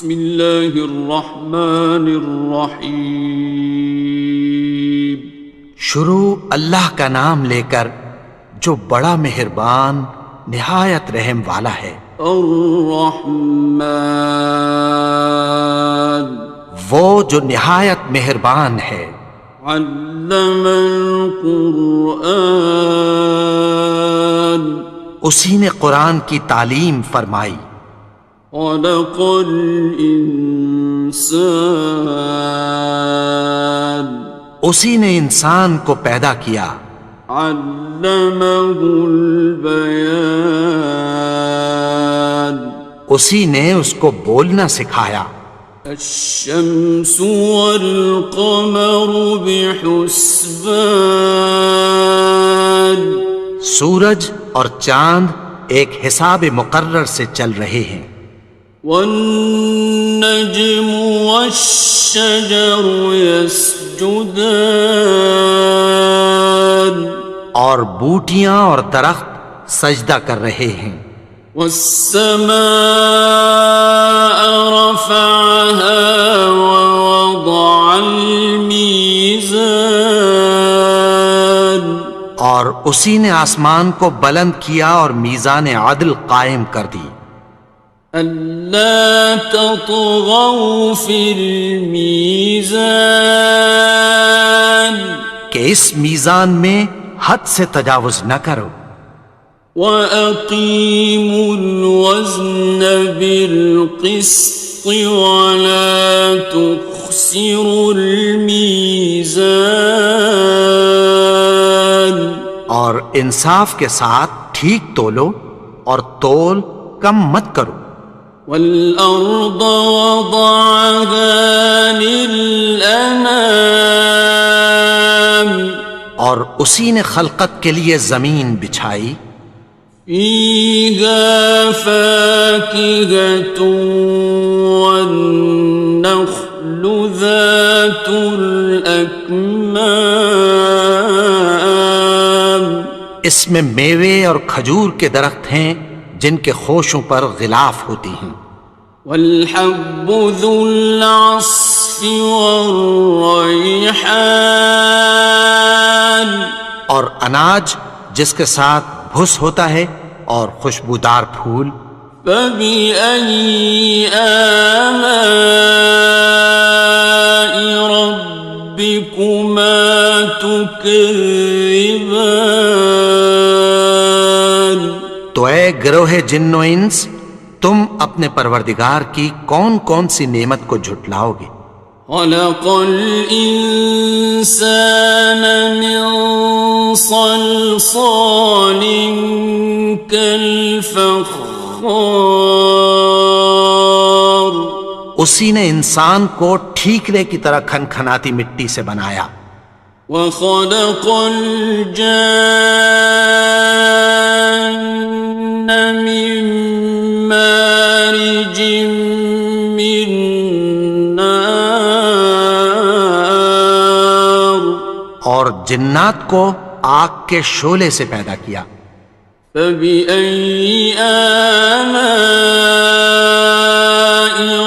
بسم اللہ الرحمن الرحیم. شروع اللہ کا نام لے کر جو بڑا مہربان نہایت رحم والا ہے. الرحمن وہ جو نہایت مہربان ہے. علم القرآن اسی نے قرآن کی تعلیم فرمائی. خلق الانسان اسی نے انسان کو پیدا کیا. علمہ البیان اسی نے اس کو بولنا سکھایا. الشمس والقمر بحسبان سورج اور چاند ایک حساب مقرر سے چل رہے ہیں. والنجم والشجر يسجدان اور بوٹیاں اور درخت سجدہ کر رہے ہیں. والسماء رفعها ووضع الميزان اور اسی نے آسمان کو بلند کیا اور میزان عدل قائم کر دی. ألا تطغوا في الميزان کہ اس میزان میں حد سے تجاوز نہ کرو. وَأَقِيمُوا الْوَزْنَ بِالْقِسْطِ وَلَا تُخْسِرُوا الْمِيزَانَ اور انصاف کے ساتھ ٹھیک تولو اور تول کم مت کرو. وَالْأَرْضَ وَضَعَهَا لِلْأَنَامِ اور اسی نے خلقت کے لیے زمین بچھائی. فِيهَا فَاكِهَةٌ وَالنَّخْلُ ذَاتُ الْأَكْمَامِ اس میں میوے اور کھجور کے درخت ہیں جن کے خوشوں پر غلاف ہوتی ہیں. وَالْحَبُّ ذُو الْعَصْفِ وَالرَّيْحَانِ اور اناج جس کے ساتھ بھس ہوتا ہے اور خوشبودار پھول. فَبِأَيِّ آلَاءِ رَبِّكُمَا تُكَذِّبَانِ تو اے گروہ جن و انس تم اپنے پروردگار کی کون کون سی نعمت کو جھٹلاؤ گے. خَلَقَ الْإِنسَانَ مِنْ صَلْصَالٍ كَالْفَخَّارِ اسی نے انسان کو ٹھیکرے کی طرح کھنکھناتی مٹی سے بنایا. وَخَلَقَ الْجَانَّ مِن مَّارِجٍ مِّن نَّارٍ اور جنات کو آگ کے شعلے سے پیدا کیا. فَبِأَيِّ آلَاءِ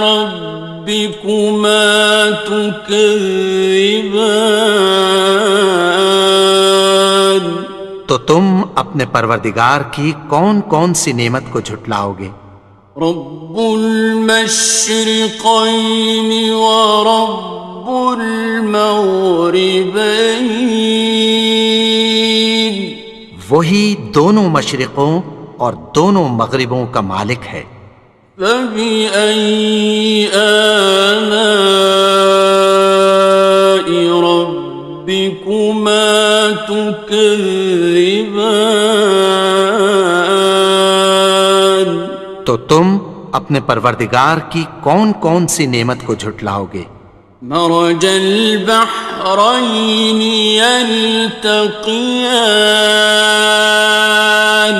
رَبِّكُمَا تُكَذِّبَانِ تو تم اپنے پروردگار کی کون کون سی نعمت کو جھٹلاؤ گے. رب المشرقین ورب المغربین وہی دونوں مشرقوں اور دونوں مغربوں کا مالک ہے. فَبِأَيِّ آلَاءِ رَبِّكُمَا تُكَذِّبَانِ تو تم اپنے پروردگار کی کون کون سی نعمت کو جھٹلاؤ گے. مرج البحرین یلتقیان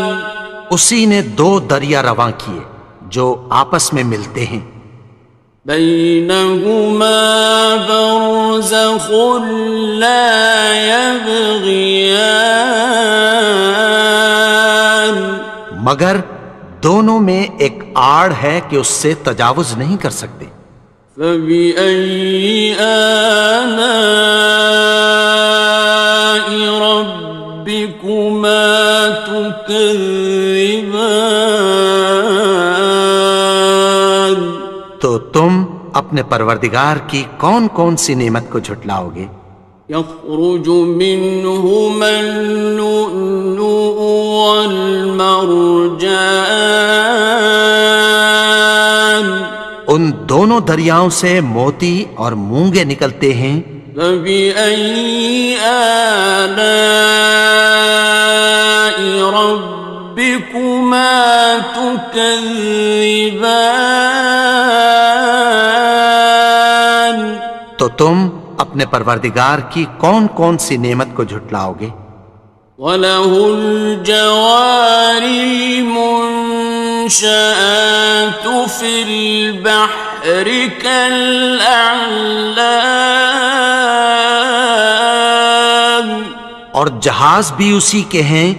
اسی نے دو دریا رواں کیے جو آپس میں ملتے ہیں. بینہما برزخ لا یبغیان مگر دونوں میں ایک آڑ ہے کہ اس سے تجاوز نہیں کر سکتے۔ فبأي آلاء ربكما تكذبان؟ تو تم اپنے پروردگار کی کون کون سی نعمت کو جھٹلاؤ گے؟ يخرج منهما اللؤلؤ والمرجان، ان دونوں دریاؤں سے موتی اور مونگے نکلتے ہیں۔ فبأي آلاء ربكما تكذبان؟ تو تم اپنے پروردگار کی کون کون سی نعمت کو جھٹلاؤ گے؟ وَلَهُ الْجَوَارِ الْمُنشَآتُ فِي الْبَحْرِ كَالْأَعْلَامِ، اور جہاز بھی اسی کے ہیں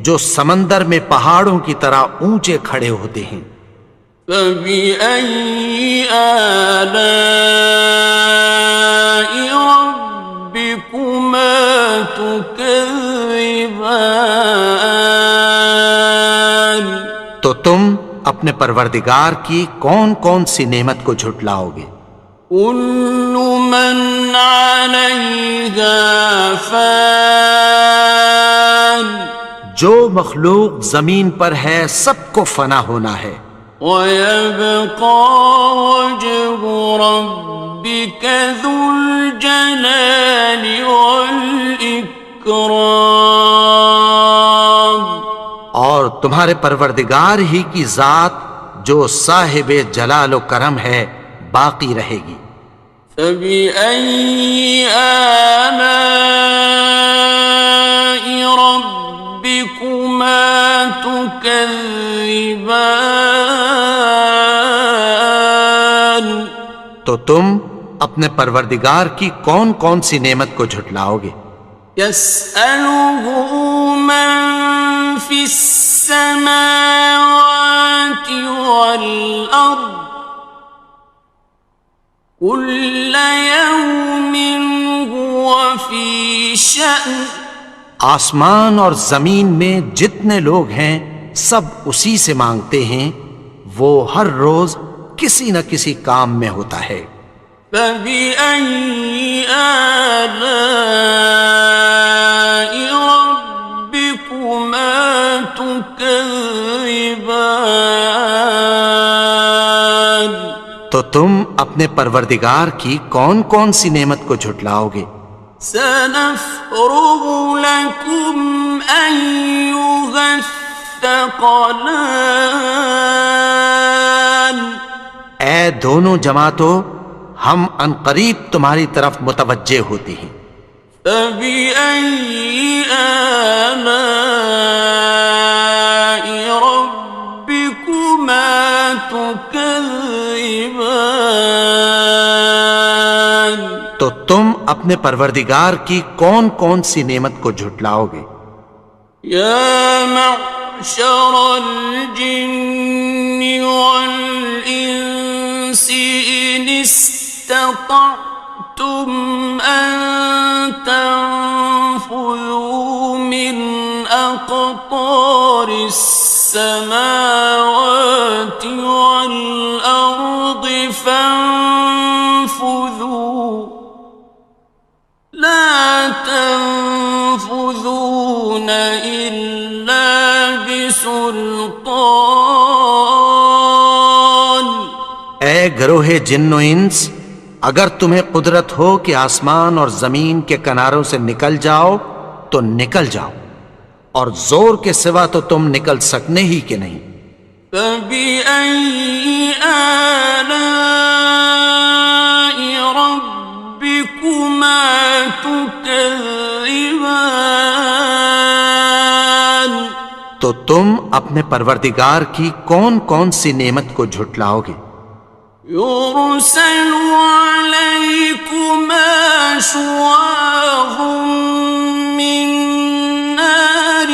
جو سمندر میں پہاڑوں کی طرح اونچے کھڑے ہوتے ہیں۔ فَبِأَيِّ آلَاءِ رَبِّكُمَا تُكَذِّبَانِ؟ تو تم اپنے پروردگار کی کون کون سی نعمت کو جھٹلاؤ گے؟ كُلُّ مَنْ عَلَيْهَا فَانٍ، جو مخلوق زمین پر ہے سب کو فنا ہونا ہے۔ وَيَبْقَى وَجْهُ رَبِّكَ ذُو الْجَلَالِ وَالْإِكْرَامِ، اور تمہارے پروردگار ہی کی ذات جو صاحب جلال و کرم ہے باقی رہے گی۔ فَبِأَيِّ آلَاءِ رَبِّكُمَا تُكَذِّبَانِ؟ تو تم اپنے پروردگار کی کون کون سی نعمت کو جھٹلاؤ گے؟ يَسْأَلُهُ مَن فِي السَّمَاوَاتِ وَالْأَرْضِ كُلَّ يَوْمٍ هُوَ فِي شَأْنٍ، آسمان اور زمین میں جتنے لوگ ہیں سب اسی سے مانگتے ہیں، وہ ہر روز کسی نہ کسی کام میں ہوتا ہے۔ فَبِأَيِّ آلَاءِ رَبِّكُمَا تُكَذِّبَانِ؟ تو تم اپنے پروردگار کی کون کون سی نعمت کو جھٹلاؤ گے؟ سَنَفْرُغُ لَكُمْ أَيُّهَ الثَّقَلَانِ، اے دونوں جماعتوں، ہم عنقریب تمہاری طرف متوجہ ہوتے ہیں۔ فَبِأَيِّ آلَاءِ رَبِّكُمَا تُكَذِّبَانِ؟ تو تم اپنے پروردگار کی کون کون سی نعمت کو جھٹلاؤ گے؟ يَا مَعْشَرَ الْجِنِّ وَالْإِنسِ إِنِ اسْتَطَعْتُمْ أَن تَنفُذُوا مِنْ أَقْطَارِ السَّمَاوَاتِ وَالْأَرْضِ فَانفُذُوا لَا تَنفُذُونَ إِلَّا بِسُلْطَانٍ۔ اے گروہ جن و انس، اگر تمہیں قدرت ہو کہ آسمان اور زمین کے کناروں سے نکل جاؤ تو نکل جاؤ، اور زور کے سوا تو تم نکل سکنے ہی کہ نہیں۔ فَبِأَيِّ آلَاءِ رَبِّكُمَا تُكَذِّبَانِ؟ تو تم اپنے پروردگار کی کون کون سی نعمت کو جھٹلاؤ گے؟ يُرْسَلُ عَلَيْكُمَا شُوَاظٌ مِّن نَّارٍ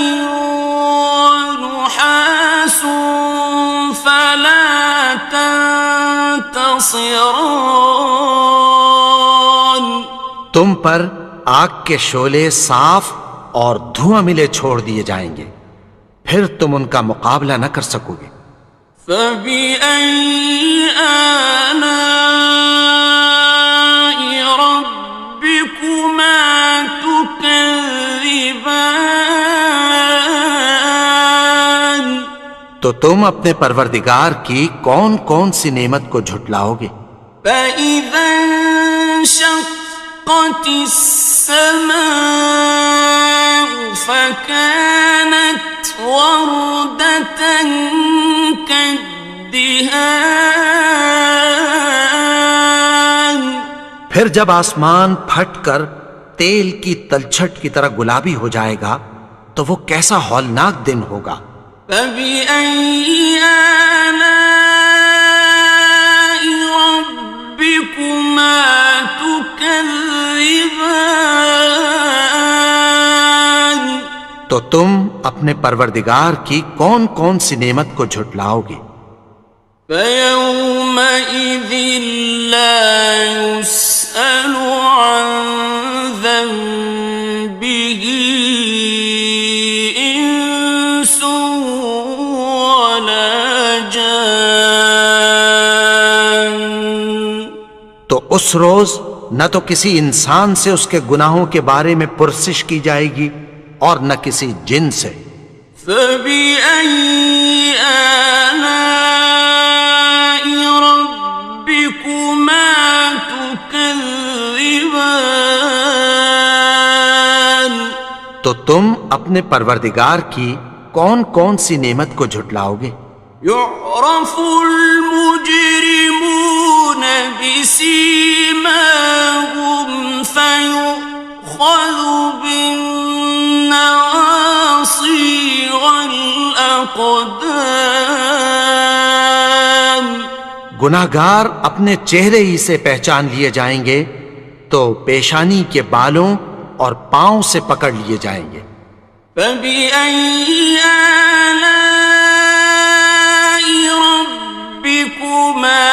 وَنُحَاسٌ ينتصران تم پر آگ کے شعلے صاف اور دھواں ملے چھوڑ دیے جائیں گے، پھر تم ان کا مقابلہ نہ کر سکو گے۔ فبأي آلاء ربكما تكذبان تو تم اپنے پروردگار کی کون کون سی نعمت کو جھٹلاؤ گے؟ فإذا انشقت السماء فكانت وردة كالدهان پھر جب آسمان پھٹ کر تیل کی تلچھٹ کی طرح گلابی ہو جائے گا تو وہ کیسا ہولناک دن ہوگا۔ فبأي آلاء ربكما تكذبان تو تم اپنے پروردگار کی کون کون سی نعمت کو جھٹلاؤ گے؟ فيومئذ لا يسأل عن ذنبه إنس ولا جان تو اس روز نہ تو کسی انسان سے اس کے گناہوں کے بارے میں پرسش کی جائے گی اور نہ کسی جن سے۔ فبأي آلاء ربكما تكذبان تو تم اپنے پروردگار کی کون کون سی نعمت کو جھٹلاؤ گے؟ يعرف المجرمون بسيماهم فيؤخذ بالنواصي والأقدام گناہگار اپنے چہرے ہی سے پہچان لیے جائیں گے تو پیشانی کے بالوں اور پاؤں سے پکڑ لیے جائیں گے۔ فبأي آلاء ربكما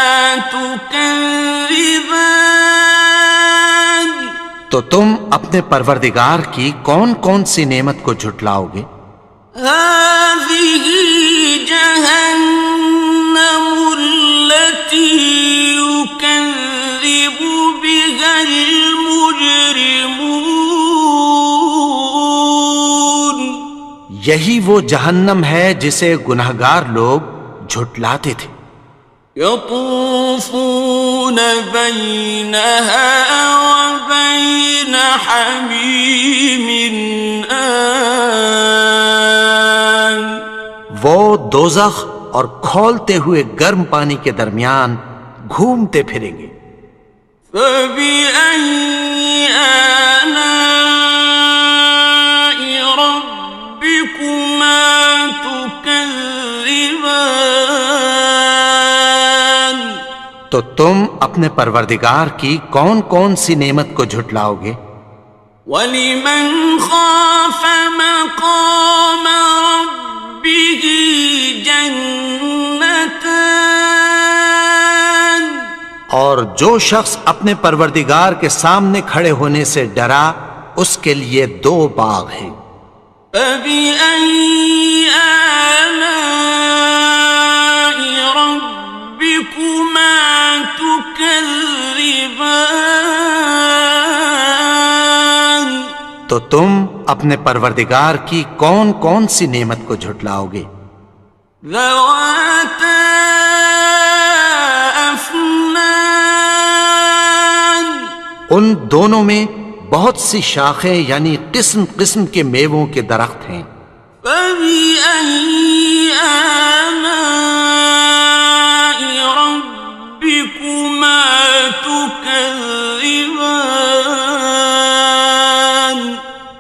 تكذبان تو تم اپنے پروردگار کی کون کون سی نعمت کو جھٹلاؤ گے؟ هذه جهنم التي يكذب بها المجرمون یہی وہ جہنم ہے جسے گناہگار لوگ جھٹلاتے تھے۔ يطوفون بينها وبين حميم آن وہ دوزخ اور کھولتے ہوئے گرم پانی کے درمیان گھومتے پھریں گے۔ فبأي آلاء ربكما تكذبان تو تم اپنے پروردگار کی کون کون سی نعمت کو جھٹلاؤ گے؟ وَلِمَنْ خَافَ مَقَامَ رَبِّهِ جَنَّتَانِ اور جو شخص اپنے پروردگار کے سامنے کھڑے ہونے سے ڈرا اس کے لیے دو باغ ہیں۔ فَبِأَيِّ آلَاءِ رَبِّكُمَا تُكَذِّبَانِ تو تم اپنے پروردگار کی کون کون سی نعمت کو جھٹلاؤ گے؟ ذَوَاتَا أَفْنَانٍ ان دونوں میں بہت سی شاخیں یعنی قسم قسم کے میووں کے درخت ہیں۔ فَبِأَيِّ آلَاءِ رَبِّكُمَا تُكَذِّبَانِ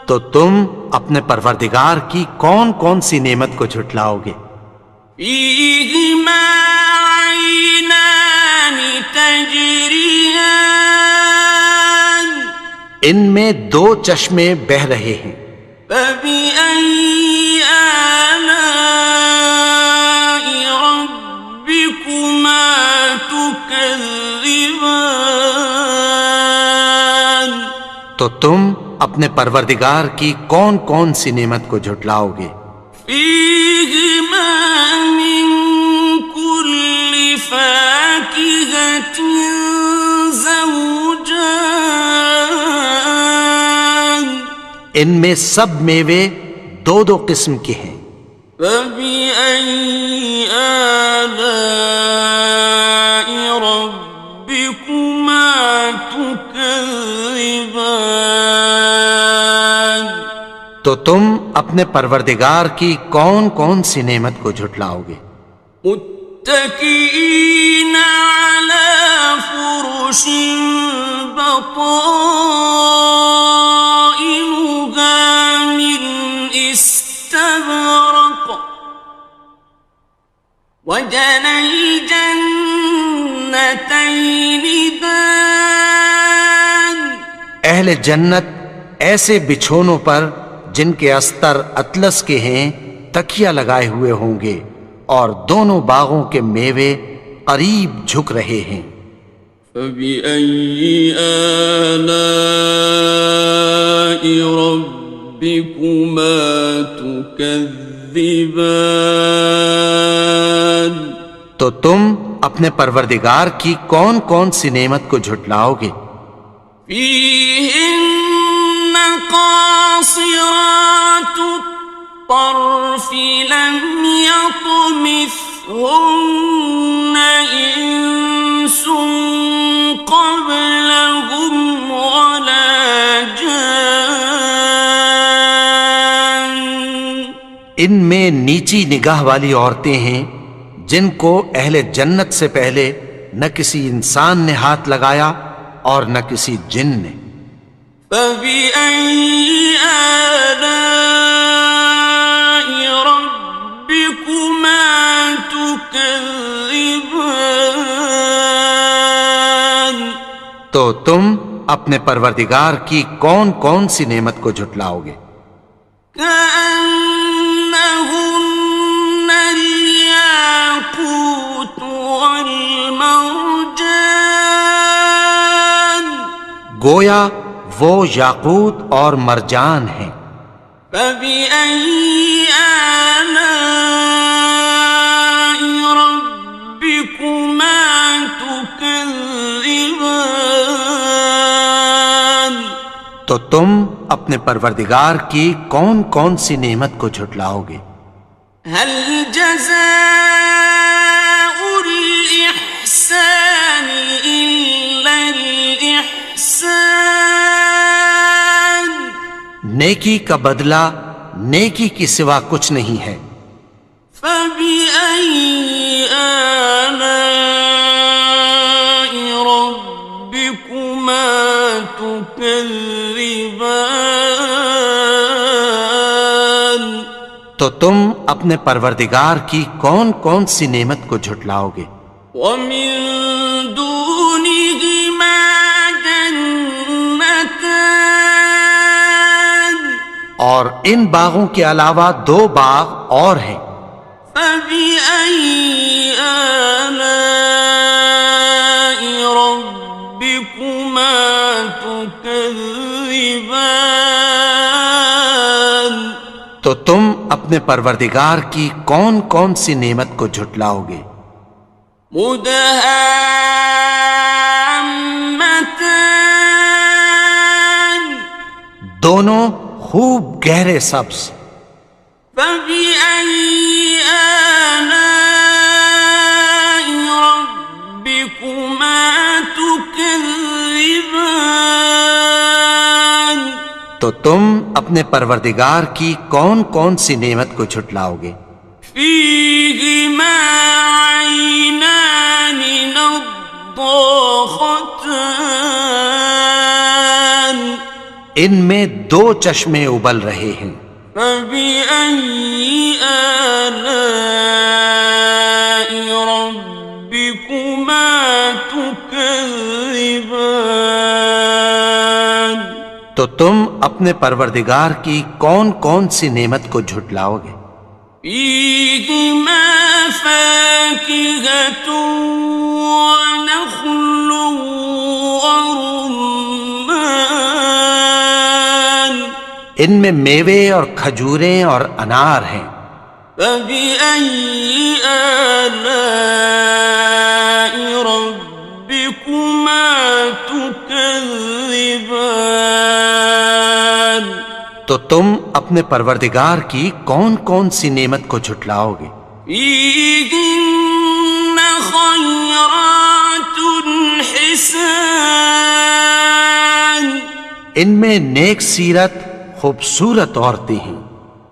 تو تم اپنے پروردگار کی کون کون سی نعمت کو جھٹلاؤ گے؟ فِيهِمَا عَيْنَانِ تَجْرِيَانِ ان میں دو چشمے بہہ رہے ہیں۔ فَبِأَيِّ آلَاءِ رَبِّكُمَا تُكَذِّبَانِ تكذبان تو تم اپنے پروردگار کی کون کون سی نعمت کو جھٹلاؤ گے؟ فيهما من كل فاكهة زوجان ان میں سب میوے دو دو قسم کے ہیں۔ فبأي آلاء ربكما تكذبان تو تم اپنے پروردگار کی کون کون سی نعمت کو جھٹلاؤ گے؟ متكئين على فرش بطائنها من استبرق وجنى الجنتين دان اہل جنت ایسے بچھونوں پر جن کے استر اطلس کے ہیں تکیہ لگائے ہوئے ہوں گے، اور دونوں باغوں کے میوے قریب جھک رہے ہیں۔ فبأي آلاء ربكما تكذبان تو تم اپنے پروردگار کی کون کون سی نعمت کو جھٹلاؤ گے؟ فيهن قاصرات الطرف لم يطمثهن إنس قبلهم ولا جان ان میں نیچی نگاہ والی عورتیں ہیں جن کو اہل جنت سے پہلے نہ کسی انسان نے ہاتھ لگایا اور نہ کسی جن نے۔ فبأي آلاء ربكما تكذبان تو تم اپنے پروردگار کی کون کون سی نعمت کو جھٹلاؤ گے؟ كأنهن الياقوت والمرجان گویا وہ یاقوت اور مرجان ہیں۔ فبأي آلاء ربكما تكذبان تو تم اپنے پروردگار کی کون کون سی نعمت کو جھٹلاؤ گے؟ هل جزاء الإحسان إلا الإحسان نیکی کا بدلہ نیکی کی سوا کچھ نہیں ہے۔ فبأي آلاء ربكما تكذبان تو تم اپنے پروردگار کی کون کون سی نعمت کو جھٹلاؤ گے؟ ومن دونهما جنتان اور ان باغوں کے علاوہ دو باغ اور ہیں۔ فبأي آلاء ربكما تكذبان تو تم اپنے پروردگار کی کون کون سی نعمت کو جھٹلاؤ گے؟ مدهامتان دونوں خوب گہرے سبز۔ فبأي آلاء ربكما تكذبان تو تم اپنے پروردگار کی کون کون سی نعمت کو جھٹلاؤ گے؟ فيهما عينان نضاختان ان میں دو چشمے ابل رہے ہیں۔ فبأي آلاء ربكما تكذبان تو تم اپنے پروردگار کی کون کون سی نعمت کو جھٹلاؤ گے؟ فيهما فاكهة ونخل ورمان ان میں میوے اور کھجوریں اور انار ہیں. فبأي آلاء ربكما تكذبان تو تم اپنے پروردگار کی کون کون سی نعمت کو جھٹلاؤ گے؟ فيهن خيرات حسان ان میں نیک سیرت خوبصورت عورتیں ہیں.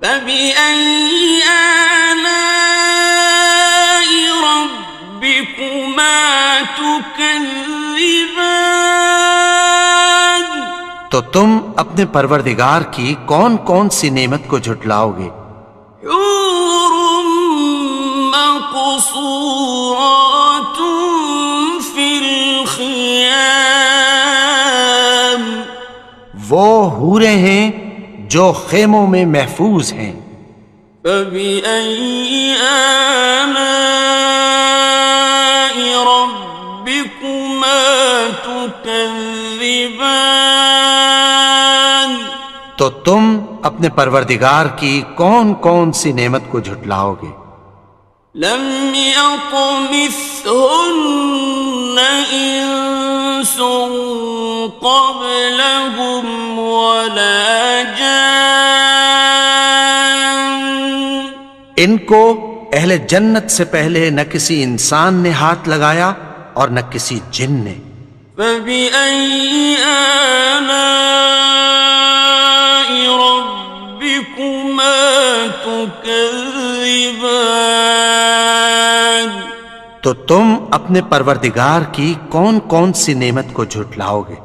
فبأي آلاء ربكما تكذبان تو تم اپنے پروردگار کی کون کون سی نعمت کو جھٹلاؤ گے؟ حور مقصورات في الخيام وہ حوریں ہیں جو خیموں میں محفوظ ہیں. فبأي آلاء ربكما تكذبان تو تم اپنے پروردگار کی کون کون سی نعمت کو جھٹلاؤ گے؟ لم يطمثهن إنس قبلهم ولا جان ان کو اہل جنت سے پہلے نہ کسی انسان نے ہاتھ لگایا اور نہ کسی جن نے. فبأي آلاء ربكما تكذبان تو تم اپنے پروردگار کی کون کون سی نعمت کو جھٹلاؤ گے؟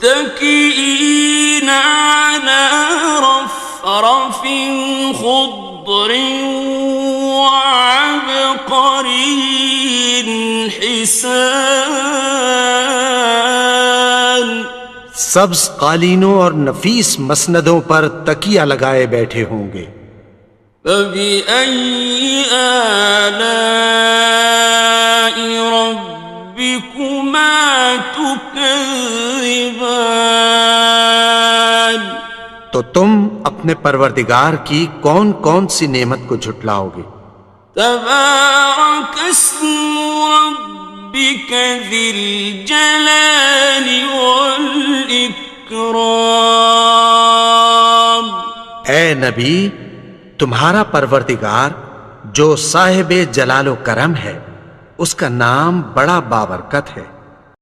متكئين على رفرف خضر وعبقري حسان سبز قالینوں اور نفیس مسندوں پر تکیہ لگائے بیٹھے ہوں گے. فبأي آلاء ربكما تكذبان تو تم اپنے پروردگار کی کون کون سی نعمت کو جھٹلاؤ گے؟ تبارك اسم ربك ذي الجلال والإكرام اے نبی، تمہارا پروردگار جو صاحب جلال و کرم ہے، اس کا نام بڑا بابرکت ہے.